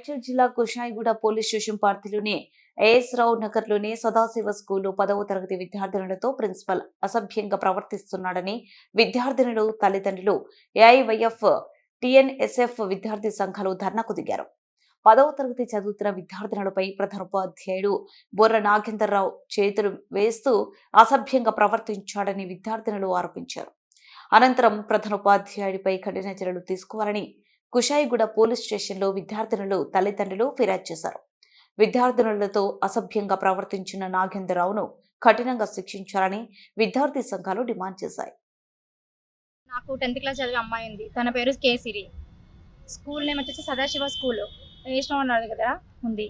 మేడ్చల్ జిల్లా Kushaiguda police station పరిధిలోని as రావు నగర్లోని సదాశివ స్కూలు 10వ తరగతి విద్యార్థినులతో ప్రిన్సిపల్ అసభ్యంగా ప్రవర్తిస్తున్నాడని విద్యార్థినులు తల్లిదండ్రులు ఏఐవైఎఫ్ టీఎన్ఎస్ఎఫ్ విద్యార్థి సంఘాలు ధర్నాకు దిగారు. 10వ తరగతి చదువుతున్న విద్యార్థినులపై ప్రధానోపాధ్యాయుడు బొర్ర నాగేంద్రరావు చేతులు వేస్తూ అసభ్యంగా ప్రవర్తించాడని విద్యార్థినులు ఆరోపించారు. అనంతరం ప్రధానోపాధ్యాయుడిపై కఠిన చర్యలు తీసుకోవాలని కుషాయిగూడ పోలీస్ స్టేషన్లో విద్యార్థినులు తల్లిదండ్రులు ఫిర్యాదు చేశారు. విద్యార్థినులతో అసభ్యంగా ప్రవర్తించిన నాగేంద్రరావును కఠినంగా శిక్షించాలని విద్యార్థి సంఘాలు డిమాండ్ చేశాయి. నాకు 10th క్లాస్ చదివే అమ్మాయి ఉంది. తన పేరు కేసిరి. స్కూల్ నేమ్ వచ్చేసి సదాశివ స్కూల్ ఏష్నో దగ్గర ఉంది.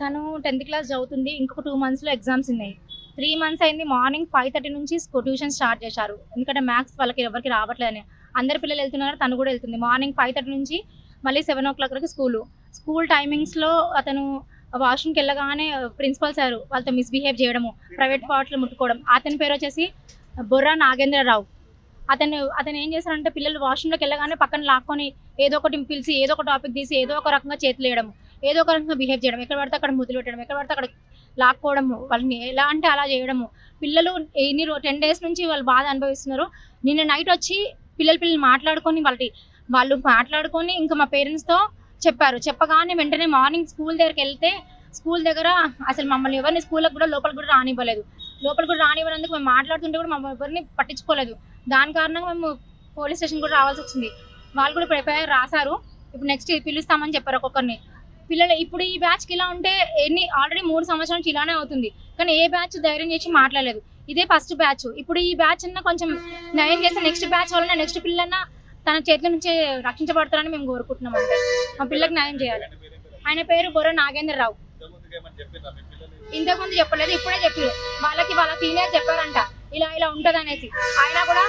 తను 10th క్లాస్ చదువుతుంది. ఇంకొక 2 monthsలో ఎగ్జామ్స్ ఉన్నాయి. 3 months అయింది. మార్నింగ్ 5:30 నుంచి ట్యూషన్ స్టార్ట్ చేశారు. ఎందుకంటే మ్యాథ్స్ వాళ్ళకి ఎవరికి రావట్లేదని. అందరు పిల్లలు వెళ్తున్నారు, తను కూడా వెళ్తుంది. మార్నింగ్ 5:30 నుంచి మళ్ళీ 7 o'clock వరకు స్కూల్ టైమింగ్స్లో అతను వాష్రూమ్కి వెళ్ళగానే ప్రిన్సిపల్ సార్ వాళ్ళతో మిస్బిహేవ్ చేయడము, ప్రైవేట్ పార్ట్లో ముట్టుకోవడం. అతని పేరు వచ్చేసి బొర్ర నాగేంద్రరావు. అతను ఏం చేశారంటే పిల్లలు వాష్రూమ్లోకి వెళ్ళగానే పక్కన లాక్కొని ఏదో ఒకటి పిలిచి ఏదో ఒక టాపిక్ తీసి ఏదో ఒక రకంగా చేతులు వేయడము, ఏదో ఒక రకంగా బిహేవ్ చేయడం, ఎక్కడ పడితే అక్కడ ముద్దులు పెట్టడం, ఎక్కడ పడితే అక్కడ లాక్కోవడము, వాళ్ళని ఎలా అంటే అలా చేయడము. పిల్లలు 10 days నుంచి వాళ్ళు బాధ అనుభవిస్తున్నారు. నిన్న నైట్ వచ్చి పిల్లలు మాట్లాడుకొని వాళ్ళు మాట్లాడుకొని ఇంకా మా పేరెంట్స్తో చెప్పారు. చెప్పగానే వెంటనే మార్నింగ్ స్కూల్ దగ్గరికి వెళ్తే స్కూల్ దగ్గర అసలు మమ్మల్ని ఎవరిని స్కూల్కి కూడా లోపలికి కూడా రానివ్వలేదు. లోపలికి కూడా రానివ్వనందుకు మేము మాట్లాడుతుంటే కూడా మమ్మల్ని ఎవరిని పట్టించుకోలేదు. దాని కారణంగా మేము పోలీస్ స్టేషన్ కూడా రావాల్సి వచ్చింది. వాళ్ళు కూడా ఇప్పుడు ఎఫ్ఐఆర్ రాశారు. ఇప్పుడు నెక్స్ట్ పిలుస్తామని చెప్పారు ఒక్కొక్కరిని. పిల్లలు ఇప్పుడు ఈ బ్యాచ్కి ఇలా ఉంటే ఆల్రెడీ 3 సంవత్సరాల నుంచి ఇలానే అవుతుంది. కానీ ఏ బ్యాచ్ ధైర్యం చేసి మాట్లాడలేదు. ఇదే ఫస్ట్ బ్యాచ్. ఇప్పుడు ఈ బ్యాచ్ అన్న కొంచెం న్యాయం చేస్తే నెక్స్ట్ బ్యాచ్ వలన నెక్స్ట్ పిల్లన్న తన చేతుల నుంచి రక్షించబడతారని మేము కోరుకుంటున్నాం. అంటే మా పిల్లకి న్యాయం చేయాలి. ఆయన పేరు బొర్ర నాగేంద్రరావు. ఇంతకుముందు చెప్పలేదు, ఇప్పుడే చెప్పారు. వాళ్ళ సీనియర్స్ చెప్పారంట ఇలా ఉంటుంది అనేసి. అయినా కూడా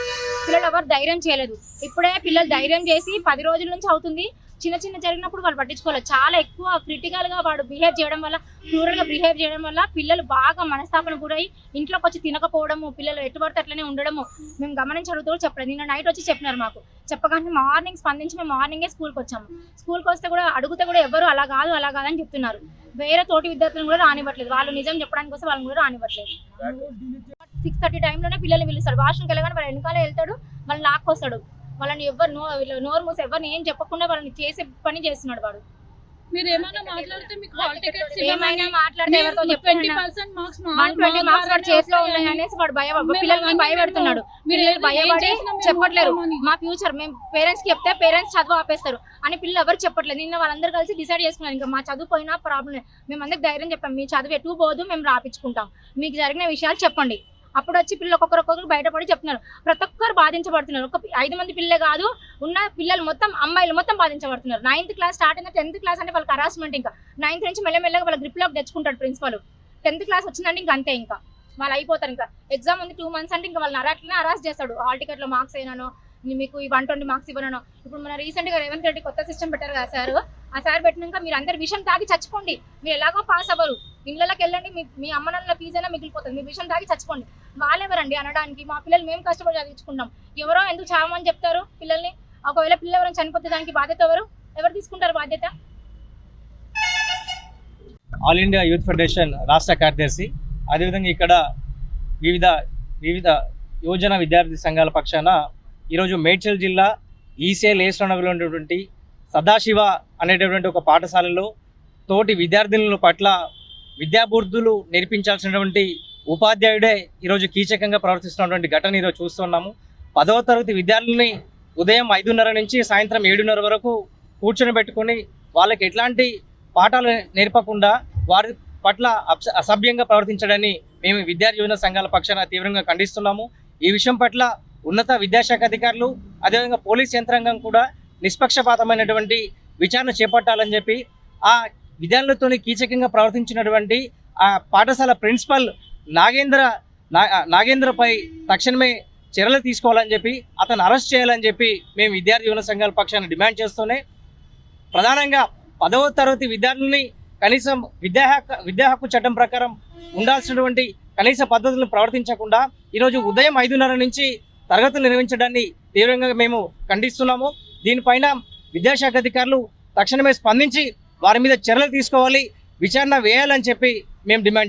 పిల్లలు ఎవరు ధైర్యం చేయలేదు. ఇప్పుడే పిల్లలు ధైర్యం చేసి 10 రోజుల నుంచి అవుతుంది. చిన్న జరిగినప్పుడు వాళ్ళు పట్టించుకోలేదు. చాలా ఎక్కువ క్రిటికల్గా వాడు బిహేవ్ చేయడం వల్ల, క్రూరల్గా బిహేవ్ చేయడం వల్ల పిల్లలు బాగా మనస్తాపన గురై ఇంట్లోకి వచ్చి తినకపోవడము, పిల్లలు ఎటుపడితే అట్లనే ఉండడము మేము గమనించి అడుగుతూ చెప్పలేదు. నిన్న నైట్ వచ్చి చెప్పినారు మాకు. చెప్పగానే మార్నింగ్ స్పందించి మేము మార్నింగే స్కూల్కి వచ్చాము. స్కూల్కి వస్తే కూడా అడిగితే కూడా ఎవరు అలా కాదు అని చెప్తున్నారు. వేరే తోటి విద్యార్థులను కూడా రానివ్వట్లేదు. వాళ్ళు నిజం చెప్పడానికి కోసం వాళ్ళని కూడా రానివ్వట్లేదు. 6:30 టైంలోనే పిల్లల్ని పిలుస్తాడు. వాష్రూమ్కి వెళ్ళగానే వాళ్ళ వెనకాలే వెళ్తాడు, వాళ్ళని లాక్కొస్తాడు. వాళ్ళని ఎవరు నోరు మూసి ఎవరిని ఏం చెప్పకుండా వాళ్ళని చేసే పని చేస్తున్నాడు వాడు. మీరు ఏమైనా మాట్లాడితే మీకు హాల్ టికెట్స్ ఏమైనా మాట్లాడితే ఎవరితో చెప్తున్నా 20% మార్క్స్ 120 మార్క్స్ వాడు చేతిలో ఉన్నాయి అనేసి వాడు పిల్లల్ని భయపెడుతున్నాడు. పిల్లలు భయపడి చెప్పట్లేరు. మా ఫ్యూచర్ మేము పేరెంట్స్ కి చెప్తే పేరెంట్స్ చదువు ఆపేస్తారు అని పిల్లలు ఎవరు చెప్పట్లేదు. నిన్న వాళ్ళందరూ కలిసి డిసైడ్ చేసుకున్నారు, ఇంకా మా చదువు పోయినా ప్రాబ్లం. మేము అందరికి ధైర్యం చెప్పాం, మీ చదువు ఎటు పోదు, మేము రాపించుకుంటాం, మీకు జరిగిన విషయాలు చెప్పండి. అప్పుడు వచ్చి పిల్లలు ఒక్కొక్కరు బయటపడి చెప్తున్నారు. ప్రతి ఒక్కరు బాధించబడుతున్నారు. ఒక 5 మంది పిల్లలే కాదు, ఉన్న పిల్లలు మొత్తం అమ్మాయిలు మొత్తం బాధించబడుతున్నారు. 9th క్లాస్ స్టార్ట్ అయిన 10th క్లాస్ అంటే వాళ్ళకి హరాస్మెంట్. ఇంకా 9th నుంచి మెల్లమెల్లగా వాళ్ళ గ్రిప్లోకి తెచ్చుకుంటాడు ప్రిన్సిపల్. 10th క్లాస్ వచ్చిందంటే ఇంకా అంతే, ఇంకా వాళ్ళు అయిపోతారు. ఇంకా ఎగ్జామ్ ఉంది 2 months అంటే ఇంకా వాళ్ళని హరాస్ చేస్తాడు. హాల్ టికెట్లో మార్క్స్ అయినానో, మీకు ఈ 120 మార్క్స్ ఇవ్వనో. ఇప్పుడు మన రీసెంట్గా రేవంత్ రెడ్డి కొత్త సిస్టమ్ పెట్టారు కదా సార్. ఆ సార్ పెట్టినాక మీరు అందరు విషయం తాగి చచ్చిపోండి, మీరు ఎలాగో పాస్ అవ్వరు, ఇళ్ళకి వెళ్ళండి, మీ అమ్మ నాన్నల ఫీజు అయినా మిగిలిపోతుంది, మీరు విషయం తాగి చచ్చిపోండి. వాళ్ళెవరండి అనడానికి? మా పిల్లలు మేము కష్టపడి చదివించుకుంటాం. ఎవరో ఎందుకు చావమని చెప్తారు పిల్లల్ని? ఒకవేళ పిల్లలు ఎవరైనా చనిపోతే దానికి బాధ్యత ఎవరు తీసుకుంటారు బాధ్యత? ఆల్ ఇండియా యూత్ ఫెడరేషన్ రాష్ట్ర కార్యదర్శి, అదేవిధంగా ఇక్కడ వివిధ యువజన విద్యార్థి సంఘాల పక్షాన ఈరోజు మేడ్చల్ జిల్లా ఈసీఎల్ ఏస్నగర్లో ఉన్నటువంటి సదాశివ అనేటటువంటి ఒక పాఠశాలలో తోటి విద్యార్థినుల పట్ల విద్యాబుద్ధులు నేర్పించాల్సినటువంటి ఉపాధ్యాయుడే ఈరోజు కీచకంగా ప్రవర్తిస్తున్నటువంటి ఘటన ఈరోజు చూస్తున్నాము. 10వ తరగతి విద్యార్థులని ఉదయం 5:30 నుంచి సాయంత్రం 7:30 వరకు కూర్చొని పెట్టుకొని వాళ్ళకి ఎట్లాంటి పాఠాలు నేర్పకుండా వారి పట్ల అసభ్యంగా ప్రవర్తించడాన్ని మేము విద్యార్థి యువజన సంఘాల పక్షాన తీవ్రంగా ఖండిస్తున్నాము. ఈ విషయం పట్ల ఉన్నత విద్యాశాఖ అధికారులు అదేవిధంగా పోలీస్ యంత్రాంగం కూడా నిష్పక్షపాతమైనటువంటి విచారణ చేపట్టాలని చెప్పి ఆ విద్యార్థులతో కీచకంగా ప్రవర్తించినటువంటి ఆ పాఠశాల ప్రిన్సిపల్ నాగేంద్రపై తక్షణమే చర్యలు తీసుకోవాలని చెప్పి అతను అరెస్ట్ చేయాలని చెప్పి మేము విద్యార్థి యువజన సంఘాల పక్షాన్ని డిమాండ్ చేస్తూనే ప్రధానంగా 10వ తరగతి విద్యార్థుల్ని కనీసం విద్యా హక్కు చట్టం ప్రకారం ఉండాల్సినటువంటి కనీస పద్ధతులను ప్రవర్తించకుండా ఈరోజు ఉదయం 5:30 నుంచి తరగతులు నిర్వహించడాన్ని తీవ్రంగా మేము ఖండిస్తున్నాము. దీనిపైన విద్యాశాఖ అధికారులు తక్షణమే స్పందించి వారి మీద చర్యలు తీసుకోవాలి, విచారణ వేయాలని చెప్పి మేము డిమాండ్